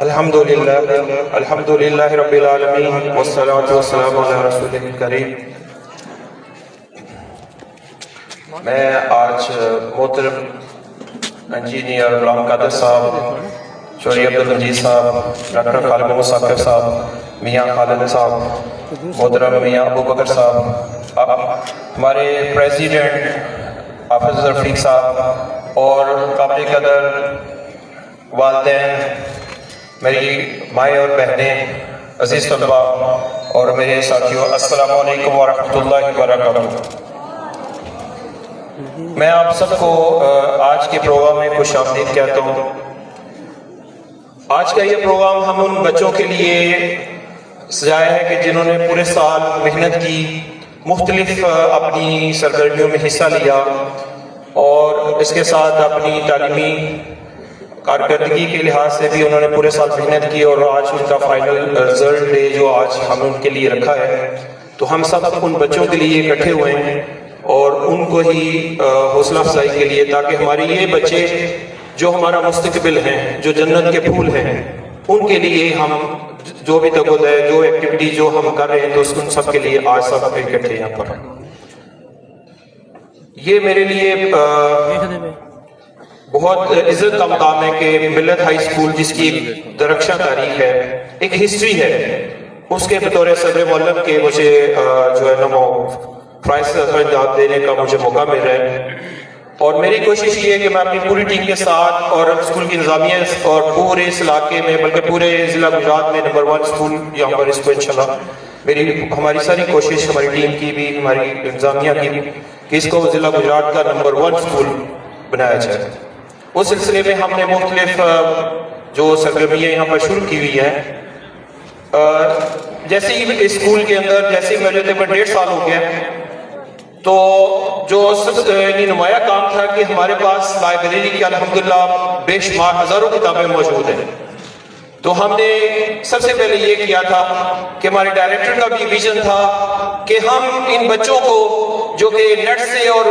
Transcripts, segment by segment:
الحمدللہ رب العالمین والصلاة والسلام علی رسولہ الکریم۔ میں آج محترم انجینئر غلام قادر صاحب، چوہدری عبدالمجید صاحب، ڈاکٹر خالد محمد ثاقب صاحب، میاں خالد صاحب، محترم میاں ابو بکر صاحب، ہمارے پریزیڈنٹ حافظ رفیق صاحب اور قابل قدر والدین، میری مائیں اور بہنیں، عزیز طلباء اور میرے ساتھیوں، السلام علیکم ورحمۃ اللہ وبرکاتہ۔ میں آپ سب کو آج کے پروگرام میں خوش آمدید کہتا ہوں۔ آج کا یہ پروگرام ہم ان بچوں کے لیے سجایا ہے کہ جنہوں نے پورے سال محنت کی، مختلف اپنی سرگرمیوں میں حصہ لیا اور اس کے ساتھ اپنی تعلیمی کارکردگی کے لحاظ سے بھی انہوں نے پورے سال محنت کی، اور آج ان کا فائنل رزلٹ ڈے جو آج ہم ان کے لیے رکھا ہے، تو ہم سب ان بچوں کے لیے اکٹھے ہوئے ہیں اور ان کو ہی حوصلہ افزائی کے لیے، تاکہ ہمارے یہ بچے جو ہمارا مستقبل ہیں، جو جنت کے پھول ہیں، ان کے لیے ہم جو بھی تقویٰ ہے، جو ایکٹیویٹی جو ہم کر رہے ہیں، تو ان سب کے لیے آج سب اکٹھے یہاں پر۔ یہ میرے لیے بہت عزت کا مقام ہے کہ ملت ہائی اسکول، جس کی ایک درخشاں تاریخ ہے، ایک ہسٹری ہے، اس کے بطور صدر معلم کے مجھے جو ہے نا پرائز انجام دینے کا مجھے موقع مل رہا ہے، اور میری کوشش یہ ہے کہ میں اپنی پوری ٹیم کے ساتھ اور اسکول کی انتظامیہ اور پورے اس علاقے میں، بلکہ پورے ضلع گجرات میں نمبر 1 اسکول یہاں پر اس کو انشاءاللہ ہماری ساری کوشش، ہماری ٹیم کی بھی، ہماری انتظامیہ کی بھی، کہ اس کو ضلع گجرات کا نمبر 1 اسکول بنایا جائے۔ اس سلسلے میں ہم نے مختلف جو سرگرمیاں یہاں پر شروع کی ہوئی ہیں، جیسے ہی اسکول کے اندر جیسے ہی میرے تقریباً 1.5 سال ہو گیا، تو جو نمایاں کام تھا کہ ہمارے پاس لائبریری کی الحمدللہ بے شمار ہزاروں کتابیں موجود ہیں، تو ہم نے سب سے پہلے یہ کیا تھا کہ ہمارے ڈائریکٹر کا بھی ویژن تھا کہ ہم ان بچوں کو جو کہ نیٹ سے اور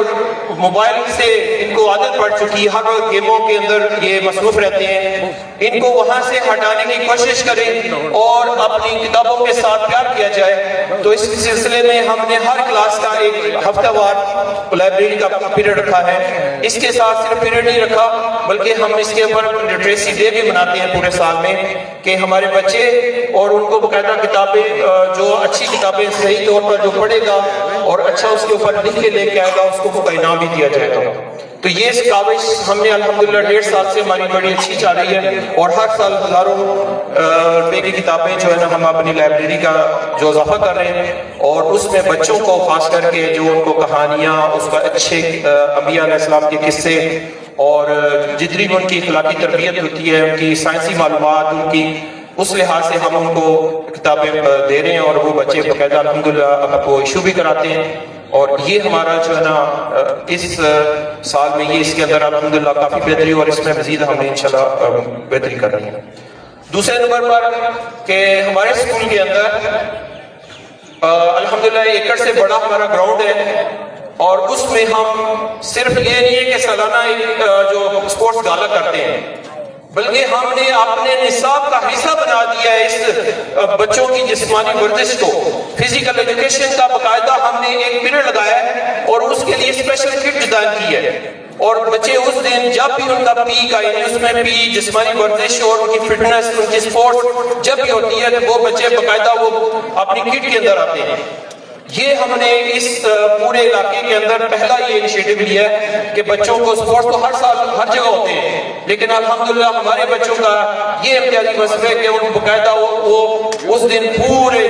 موبائل سے ان کو عادت پڑ چکی، ہر وقت گیموں کے اندر یہ مصروف رہتے ہیں، ان کو وہاں سے ہٹانے کی کوشش کریں اور اپنی کتابوں کے ساتھ پیار کیا جائے۔ تو اس سلسلے میں ہم نے ہر کلاس کا ایک ہفتہ وار لائبریری کا پیریڈ رکھا ہے۔ اس کے ساتھ صرف پیریڈ نہیں رکھا، بلکہ ہم اس کے اوپر لٹریسی ڈے بھی مناتے ہیں پورے سال میں، کہ ہمارے بچے اور ان کو باقاعدہ کتابیں، جو اچھی کتابیں صحیح طور پر جو پڑھے گا اور اچھا اس کے اوپر لکھ کے لے کے آئے گا، اس کو انعام بھی دیا جائے گا۔ تو یہ کاوش ہم نے الحمدللہ 1.5 سال سے ہماری بڑی اچھی چل رہی ہے، اور ہر سال ہزاروں روپے کی کتابیں جو ہے نا ہم اپنی لائبریری کا جو اضافہ کر رہے ہیں، اور اس میں بچوں کو خاص کر کے جو ان کو کہانیاں، اس کا اچھے انبیاء علیہ السلام کے قصے، اور جتنی بھی ان کی اخلاقی تربیت ہوتی ہے، ان کی سائنسی معلومات، ان کی اس لحاظ سے ہم ان کو کتابیں دے رہے ہیں، اور وہ بچے باقاعدہ الحمدللہ وہ ایشو بھی کراتے ہیں، اور یہ ہمارا جو ہے نا اس سال میں یہ اس کے اندر الحمدللہ کافی بہتری، اور اس میں مزید ہم نے انشاءاللہ بہتری کر رہی ہے۔ دوسرے نمبر پر کہ ہمارے اسکول کے اندر الحمدللہ 1 ایکڑ سے بڑا ہمارا گراؤنڈ ہے، اور اس میں ہم صرف یہ نہیں ہے کہ سالانہ جو اسپورٹس گالا کرتے ہیں، بلکہ ہم نے اپنے نصاب کا حصہ بنا دیا ہے اس بچوں کی جسمانی ورزش کو۔ فزیکل ایجوکیشن کا باقاعدہ ہم نے ایک پیریڈ لگایا ہے، اور اس کے لیے اسپیشل کٹ ڈیزائن کی ہے، اور بچے اس دن جب بھی ان کا پیک آئے، اس میں بھی جسمانی ورزش اور ان کی فٹنس، ان کی سپورٹ جب بھی ہوتی ہے، تو وہ بچے باقاعدہ وہ اپنی کٹ کے اندر آتے ہیں۔ یہ ہم نے اس پورے علاقے کے اندر پہلا یہ انیشیٹو لیا ہے کہ بچوں کو سپورٹس تو ہر سال ہر جگہ ہوتے ہیں، لیکن الحمدللہ ہمارے بچوں کا یہ امتیازی وصف ہے کہ ان باقاعدہ وہ اس دن پورے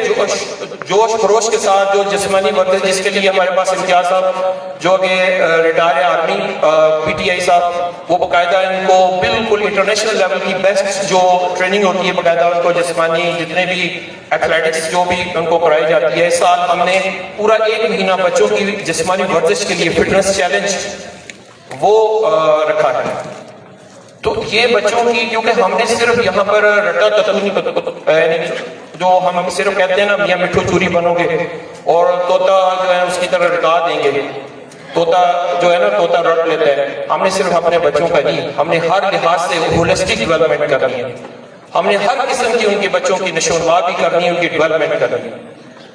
جوش خروش کے ساتھ جو جسمانی ورزش، جس کے لیے ہمارے پاس امتیاز صاحب جو کہ ریٹائر آرمی PTI صاحب، وہ باقاعدہ ان کو بالکل انٹرنیشنل لیول کی بیسٹ جو ٹریننگ ہوتی ہے، باقاعدہ ان کو جسمانی جتنے بھی ایتھلیٹکس جو بھی ان کو کرائی جاتی ہے، اس سال ہم نے پورا 1 مہینہ بچوں کی جسمانی ورزش کے لیے فٹنس چیلنج وہ رکھا ہے۔ تو یہ بچوں کی، کیونکہ ہم نے صرف یہاں پر رٹا تتونی جو ہم صرف کہتے ہیں نا میاں مٹھو چوری بنو گے اور طوطا جو ہے اس کی طرح رٹا دیں گے، طوطا جو ہے نا طوطا رٹ لیتا ہے، ہم نے صرف اپنے بچوں کا نہیں، ہم نے ہر لحاظ سے ہولسٹک ڈیولپمنٹ کرنی ہے، ہم نے ہر قسم کی ان کے بچوں کی نشو و نما بھی کرنی ہے، ان کی ڈیولپمنٹ کرنی ہے۔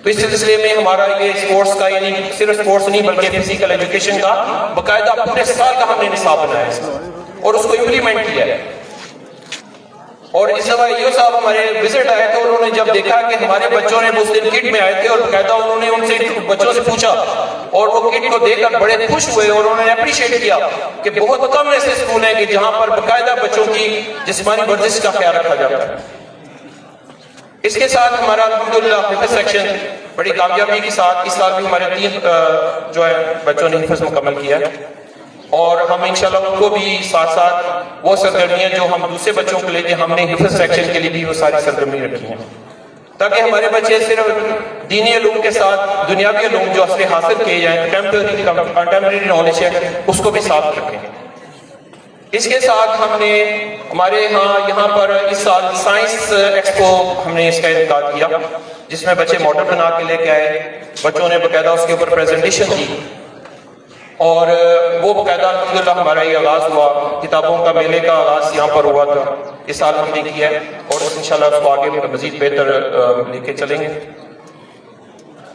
تو اس سلسلے میں ہمارا یہ اسپورٹس کا، یعنی صرف اسپورٹس نہیں بلکہ فزیکل ایجوکیشن کا باقاعدہ پورے سال کا ہم نے نصاب بنایا ہے اور اس کو امپلیمنٹ کیا ہے۔ اور اس دفعہ ایو صاحب ہمارے وزٹ آئے تھے، انہوں نے جب دیکھا کہ ہمارے بچوں نے اس دن کٹ میں آئے تھے اور باقاعدہ انہوں نے ان سے بچوں سے پوچھا اور وہ کٹ کو دیکھ کر بڑے خوش ہوئے اور انہوں نے اپریشیٹ کیا کہ بہت کم ایسے اسکول ہیں کہ جہاں پر باقاعدہ بچوں کی جسمانی ورزش کا خیال رکھا جاتا ہے۔ اس کے ساتھ ہمارا الحمدللہ حفظ سیکشن بڑی کامیابی کے ساتھ اس سال بھی ہمارے 3 جو ہے بچوں نے حفظ مکمل کیا ہے، اور ہم انشاءاللہ ان کو بھی ساتھ ساتھ وہ سرگرمیاں جو ہم دوسرے بچوں کو لیتے ہیں، ہم نے حفظ سیکشن کے لیے بھی وہ ساری سرگرمی رکھی ہیں تاکہ ہمارے بچے صرف دینی علوم کے ساتھ دنیاوی علوم جو اصل حاصل کیے جائیں، کنٹمپریری نالج ہے اس کو بھی ساتھ رکھیں۔ اس کے ساتھ ہم نے ہمارے یہاں پر اس سال سائنس ایکسپو ہم نے اس کا انعقاد کیا، جس میں بچے ماڈل بنا کے لے کے آئے، بچوں نے باقاعدہ اس کے اوپر پریزنٹیشن کی اور وہ باقاعدہ الحمدللہ ہمارا یہ آغاز ہوا، کتابوں کا میلے کا آغاز یہاں پر ہوا تھا، اس سال ہم نے کیا ہے اور انشاءاللہ اس کو آگے مزید بہتر لے کے چلیں گے۔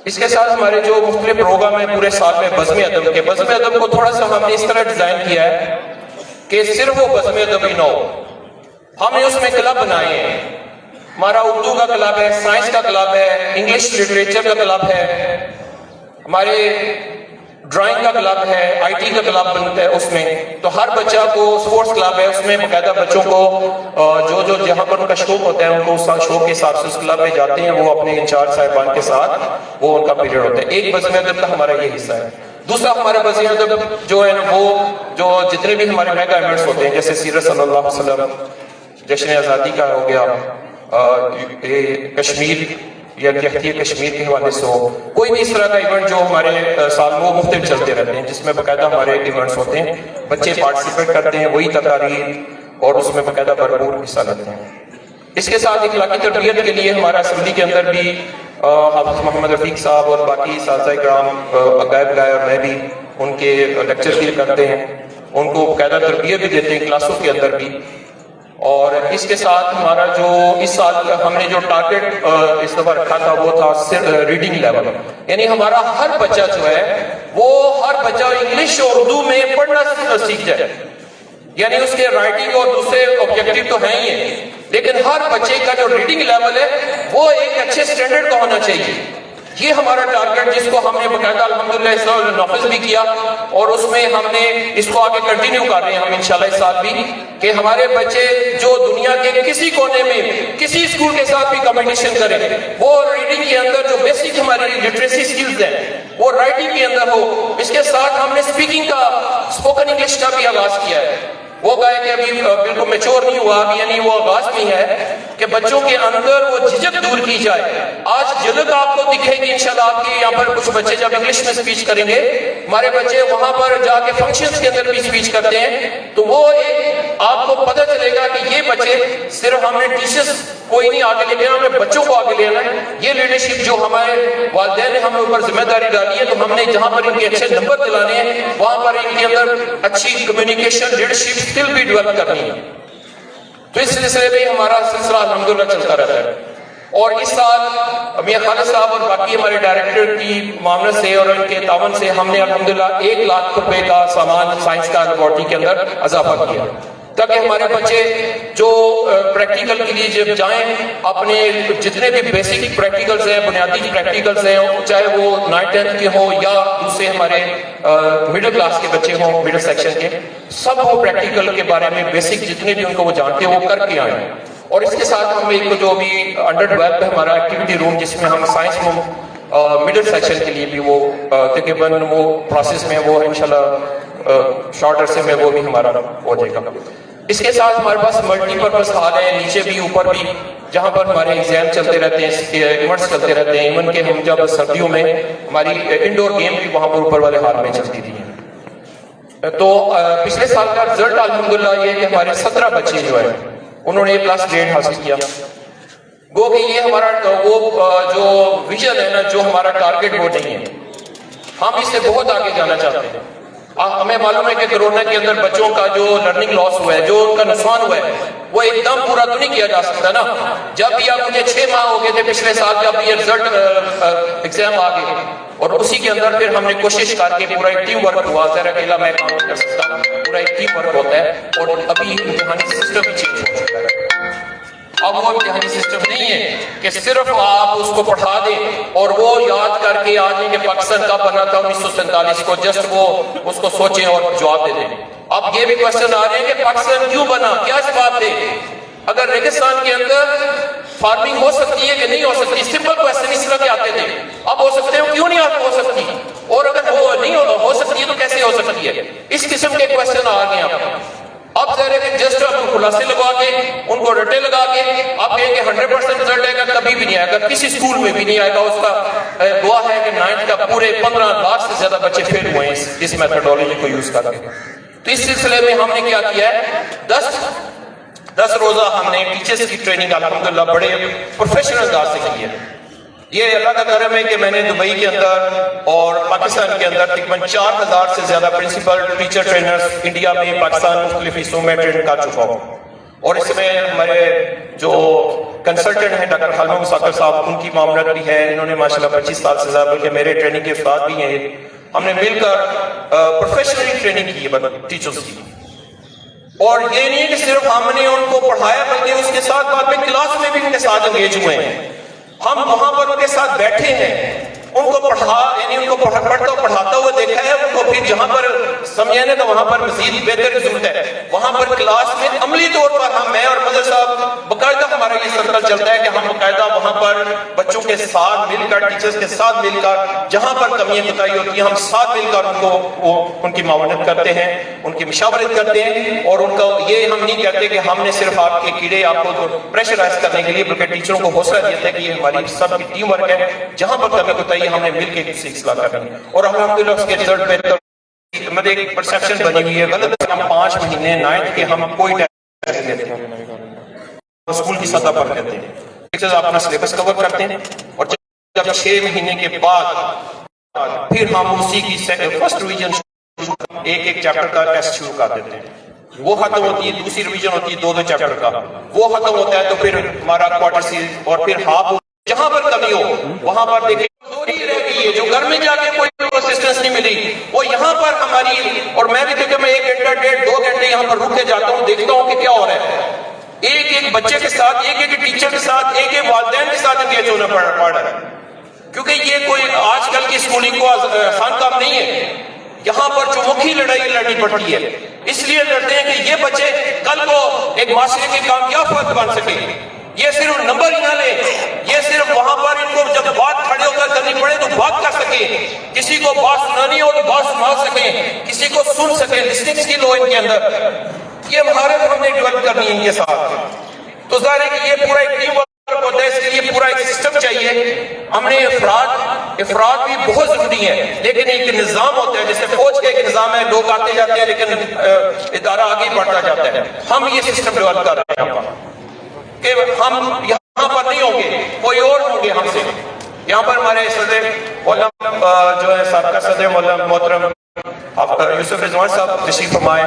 اس کے ساتھ ہمارے جو مختلف پروگرام ہیں پورے سال میں بزم ادب کے، بزم ادب کو تھوڑا سا ہم نے اس طرح ڈیزائن کیا ہے کہ صرف وہ بزم ادب ہی نہ ہو، ہم نے اس میں کلب بنائے ہیں۔ ہمارا اردو کا کلب ہے، سائنس کا کلب ہے، انگلش لٹریچر کا کلب ہے، ہمارے ڈرائنگ کا کلب ہے، آئی ٹی کا کلب بنتا ہے اس میں، تو ہر بچہ کو سپورٹس کلب ہے، اس میں باقاعدہ بچوں کو جو جہاں پر ان کا شوق ہوتا ہے ان کو اس شوق کے حساب سے اس کلب میں جاتے ہیں، وہ اپنے انچارج صاحبان کے ساتھ وہ ان کا پیریڈ ہوتا ہے۔ ایک بزم ادب کا ہمارا یہ حصہ ہے۔ دوسرا ہمارا بزم ادب جو ہے وہ جو جتنے بھی ہمارے میگا ایونٹس ہوتے ہیں، جیسے سیرت صلی اللہ علیہ وسلم، جشن آزادی کا ہو گیا، کشمیر یا کہتی ہے کشمیر کے حوالے سے ہو، کوئی بھی اس طرح کا ایونٹ جو ہمارے سال میں مختلف چلتے رہتے ہیں، جس میں باقاعدہ ہمارے ایونٹس ہوتے ہیں، بچے پارٹیسپیٹ کرتے ہیں، وہی تقاریر اور اس میں باقاعدہ بھرپور حصہ لیتے ہیں۔ اس کے ساتھ اخلاقی تربیت کے لیے ہمارا اسمبلی کے اندر بھی حافظ محمد رفیق صاحب اور باقی اساتذہ کرام غائب گائے اور میں بھی ان کے لیکچر بھی کرتے ہیں، ان کو باقاعدہ تربیت بھی دیتے ہیں کلاسوں کے اندر بھی۔ اور اس کے ساتھ ہمارا جو اس سال ہم نے جو ٹارگٹ اس دفعہ رکھا تھا وہ تھا ریڈنگ لیول، یعنی ہمارا ہر بچہ جو ہے وہ ہر بچہ انگلش اور اردو میں پڑھنا سیکھ جائے، یعنی اس کے رائٹنگ اور دوسرے آبجیکٹو تو ہیں ہی ہیں، لیکن ہر بچے کا جو ریڈنگ لیول ہے وہ ایک اچھے سٹینڈرڈ کا ہونا چاہیے۔ یہ ہمارا ٹارگٹ جس کو ہم نے باقاعدہ الحمدللہ اس سال نافذ بھی کیا اور اس میں ہم نے اس کو آگے کنٹینیو کر رہے ہیں ہم انشاءاللہ اس سال بھی، کہ ہمارے بچے جو دنیا کے کسی کونے میں کسی اسکول کے ساتھ بھی کمپٹیشن کریں، وہ ریڈنگ کے اندر جو بیسک ہماری لٹریسی سکلز ہیں وہ رائٹنگ کے اندر ہو۔ اس کے ساتھ ہم نے اسپیکنگ کا، اسپوکن انگلش کا بھی آغاز کیا ہے، وہ گائے کہ ابھی بالکل میچور نہیں ہوا، یعنی وہ آغاز میں ہے کہ بچوں کے اندر وہ جھجک دور کی جائے۔ آج جھلک آپ کو دکھے گی انشاءاللہ، آپ کی یہاں پر کچھ بچے جب انگلش میں سپیچ کریں گے، ہمارے بچے وہاں پر جا کے فنکشنز کے اندر بھی سپیچ کرتے ہیں، تو وہ ایک آپ کو پتہ چلے گا کہ یہ بچے صرف ہم نے ٹیچرز کوئی نہیں آگے لے کے آنا، ہم نے بچوں کو آگے لے آنا ہے۔ یہ لیڈرشپ جو ہمارے والدین نے ہم اوپر ذمہ داری ڈالی ہے، تو ہم نے جہاں پر ان کے اچھے نمبر دلانے ہیں وہاں پر ان کے اندر اچھی کمیونیکیشن لیڈرشپ اسکل بھی ڈیولپ کرنی ہے۔ تو اس سلسلے میں ہمارا سلسلہ الحمدللہ چلتا رہتا ہے، اور اس سال میاں خالد صاحب اور باقی ہمارے ڈائریکٹر کی معاونت سے اور ان کے تعاون سے ہم نے الحمدللہ 1 لاکھ روپے کا سامان سائنس کا لیبارٹری کے اندر اضافہ کیا، تاکہ ہمارے بچے جو پریکٹیکل کے لیے جب جائیں اپنے جتنے بھی بیسک پریکٹیکلز ہیں، بنیادی پریکٹیکلز ہیں، چاہے وہ 9th 10th کے ہوں یا دوسرے ہمارے مڈل کلاس کے بچے ہوں، مڈل سیکشن کے، سب وہ پریکٹیکل کے بارے میں بیسک جتنے بھی ان کو وہ جانتے ہیں وہ کر کے آئیں۔ اور اس کے ساتھ ہم ایک جو بھی انڈر 12 ہے ہمارا ایکٹیویٹی روم، جس میں ہم سائنس روم مڈل سیکشن کے لیے بھی وہ تقریباً وہ پروسیس میں وہ انشاءاللہ شارٹ عرصے میں وہ بھی ہمارا ہو جائے گا۔ اس کے ساتھ ہمارے پاس ملٹی پرپز ہال ہے، نیچے بھی اوپر بھی، جہاں پر ہمارے ایگزام چلتے رہتے ہیں، ایونٹس چلتے رہتے ہیں، ایون کہ ہم جب سردیوں میں ہماری انڈور گیم بھی وہاں پر اوپر والے ہال میں چلتی تھی ہیں۔ تو پچھلے سال کا رزلٹ الحمدللہ یہ ہے کہ ہمارے 17 بچے جو ہیں انہوں نے A+ گریڈ حاصل کیا، گو کہ یہ ہمارا وہ جو ویژن ہے نا، جو ہمارا ٹارگٹ وہ نہیں ہے، ہم اس سے بہت آگے جانا چاہتے ہیں۔ ہمیں معلوم ہے کہ کورونا کے اندر بچوں کا جو لرننگ لاس ہوا ہے، جو ان کا نقصان ہوا ہے، وہ ایک دم پورا تو نہیں کیا جا سکتا نا. جب بھی آپ مجھے 6 ماہ ہو گئے تھے پچھلے سال جب یہ رزلٹ ایگزام آ گئے، اور اسی کے اندر پھر ہم نے کوشش کر کے پورا ایک ٹیم ورک ہوا. ظاہر اکیلا میں کام نہیں کر سکتا، پورا ایک ٹیم ورک ہوتا ہے. اور ابھی امتحانی سسٹم بھی چینج ہو چکا ہے. اب وہ امتحانی سسٹم نہیں ہے کہ صرف آپ اس کو پڑھا دیں اور وہ یاد کر کے آ جائیں کہ پاکستان کب بنا تھا 1947 کو، جسٹ وہ اس کو سوچیں اور جواب دے دیں. اب یہ بھی کوشچن آ رہے ہیں کہ پاکستان کیوں بنا، کیا اسباب تھے؟ اگر ریگستان کے اندر فارمنگ ہو سکتی ہے کہ نہیں ہو سکتی، سمپل کوشچن اس طرح کے آتے تھے. اب ہو سکتے ہیں، کیوں نہیں ہو سکتی؟ اور اگر وہ نہیں ہو سکتی ہے تو کیسے ہو سکتی ہے؟ اس قسم کے کوشچن آ گئے ہیں. اب ظاہر ہے کہ جسٹ آپ خلاصے لگا کے ان کو رٹے لگا کے آپ کہیں کہ 100% رزلٹ آئے گا، کبھی بھی نہیں آئے گا. کسی اسکول میں بھی نہیں آئے گا. اس کا دعا ہے کہ 9th کا پورے 15 لاکھ سے زیادہ بچے فیل ہوئے ہیں اس میتھڈولوجی کو یوز کر کے. تو اس سلسلے میں ہم نے کیا کیا ہے، 10 روزہ ہم نے ٹیچرز کی ٹریننگ الحمدللہ بڑے پروفیشنل انداز سے کی ہے. یہ اللہ کا کرم ہے کہ میں نے دبئی کے اندر اور پاکستان کے اندر تقریباً 4000 سے زیادہ پرنسپل ٹیچر ٹرینرز انڈیا میں پاکستان مختلف حصوں میں ٹرین کر چکا ہوں. اور اس میں ہمارے جو کنسلٹنٹ ہیں ڈاکٹر خالد مساکر صاحب، ان کی معاملت بھی ہے. انہوں نے ماشاءاللہ 25 سال سے زیادہ، بلکہ میرے ٹریننگ کے استاد بھی ہیں. ہم نے مل کر پروفیشنلی ٹریننگ کی ہے ٹیچرز کی. اور یہ نہیں کہ صرف ہم نے ان کو پڑھایا، بلکہ اس کے ساتھ بعد میں کلاس میں بھی ان کے ساتھ انگیج ہوئے ہیں. ہم وہاں پر ان کے ساتھ بیٹھے ہیں، ان کو یعنی ان کو پڑھاتا ہوا دیکھا ہے. ان کو پھر جہاں پر سمجھے نا تو وہاں پر مزید بہتر کی ضرورت ہے. وہاں پر کلاس میں عملی طور پر ہم، میں اور مدر صاحب، باقاعدہ ہمارا یہ سرکل چلتا ہے کہ ہم باقاعدہ وہاں پر بچوں کے ساتھ مل کر، ٹیچرز کے ساتھ مل کر، جہاں پر کمیاں بتائی ہوتی ہیں ہم ساتھ مل کر ان کی معاونت کرتے ہیں، ان کی مشاورت کرتے ہیں. اور ان کا یہ ہم نہیں کہتے کہ ہم نے صرف آپ کے کیڑے آپ کو پریشرائز کرنے کے لیے، بلکہ ٹیچروں کو حوصلہ دیتے ہیں کہ یہ ہماری سب کی ٹیم ورک ہے. جہاں پر کمی بتائی ہم نے مل کے کسی اصلاح کرنی. اور الحمدللہ اس کے رزلٹ بہتر. مجھے ایک پرسیپشن بنی ہوئی ہے غلط ہے، ہم 5 مہینے 9th کے ہم کوئی ٹیسٹ نہیں لیتے ہیں، اسکول کی سطح پر لیتے ہیں. ٹیچرز اپنا سلیبس کور کرتے ہیں اور جب 6 مہینے کے بعد پھر ہم اسی کی فرسٹ ریویژن ایک چیپٹر کا ٹیسٹ شروع کر دیتے ہیں. وہ ختم ہوتی ہے، دوسری ریویژن ہوتی ہے 2 چیپٹر کا، وہ ختم ہوتا ہے تو پھر ہمارا کوارٹر سیریز اور پھر ہاف. جہاں پر کمی ہو وہاں پر دیکھیں دوری رہ گئی ہے، جو گھر میں جا کے کوئی اسسٹنس نہیں ملی، وہ یہاں پر ہماری. اور میں بھی دیکھیں میں 1 گھنٹہ 1.5 2 گھنٹے یہاں پر رک کے جاتا ہوں، دیکھتا ہوں کہ کیا ہو رہا ہے. ایک بچے کے ساتھ، ایک ٹیچر کے ساتھ، ایک والدین کے ساتھ انگیج ہونا پڑ رہا ہے. کیونکہ یہ کوئی آج کل کی اسکولنگ کو آسان کام نہیں ہے. یہاں پر چموکھی لڑائی لڑنی پڑتی ہے. اس لیے لڑتے ہیں کہ یہ بچے کل کو ایک معاشرے کے کامیاب فرد بن سکے. یہ صرف نمبر ہی نہ لے، یہ صرف وہاں پر ان کو جب بات کھڑے ہو کر کرنی پڑے تو بات کر سکے، کسی کو بات سنانی ہو تو بات سنا سکیں، کسی کو سن سکیں. لسننگ اسکل ہو ان کے اندر. یہ مہارت ہم نے ڈیولپ کرنی ہے ان کے ساتھ. تو ظاہر ہے کہ یہ پورا ایک ٹیم ورک ہوتا ہے، اس کے لیے پورا ایک سسٹم چاہیے. ہم نے افراد بھی بہت ضروری ہے، لیکن ایک نظام ہوتا ہے. جیسے فوج کا ایک نظام ہے، لوگ آتے جاتے ہیں لیکن ادارہ آگے بڑھتا جاتا ہے. ہم یہ سسٹم ڈیولپ کر رہے ہیں کہ ہم یہاں پر نہیں ہوں گے، کوئی اور ہوں گے ہم سے. یہاں پر ہمارے صدر علم جو ہے سابقہ صدر محترم یوسف رضوان صاحب تشریف فرمائے.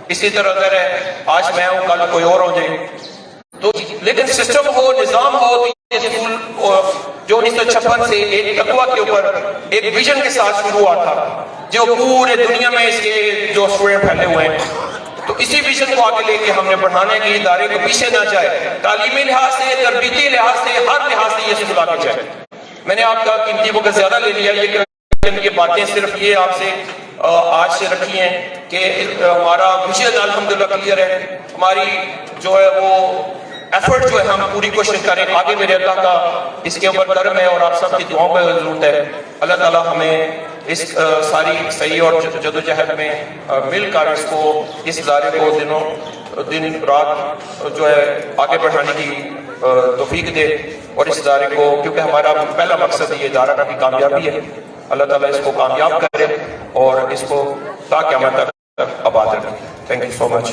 اسی طرح اگر آج میں ہوں کل کوئی اور ہو جائے تو، لیکن سسٹم ہو، نظام ہو. تو یہ اسکول جو 1956 سے ایک تقویٰ کے اوپر ایک ویژن کے ساتھ شروع ہوا تھا، جو پورے دنیا میں اس کے جو اسٹوڈنٹ پھیلے ہوئے ہیں. تو اسی ویژن کو آگے لے کے ہم نے بڑھانے کے ادارے کو پیچھے نہ جائے. تعلیمی لحاظ سے، تربیتی لحاظ سے، ہر لحاظ سے یہ اسکول آگے جائے. میں نے آپ کا قیمتی وقت زیادہ لے لیا. یہ باتیں صرف یہ آپ سے آج سے رکھی ہیں کہ ہمارا ویژن الحمدللہ کلیئر ہے. ہماری جو ہے وہ ایفرٹ جو ہے ہم پوری کوشش کریں. آگے میرے اللہ کا اس کے اوپر کرم ہے اور آپ سب کی دعاؤں کی ضرورت ہے. اللہ تعالیٰ ہمیں اس ساری صحیح اور جدوجہد میں مل کر اس کو، اس ادارے کو دن رات جو ہے آگے بڑھانے کی توفیق دے. اور اس ادارے کو، کیونکہ ہمارا پہلا مقصد یہ ادارہ کی کامیابی ہے، اللہ تعالیٰ اس کو کامیاب کرے اور اس کو تا قیامت تک آباد رکھے. Thank you so much.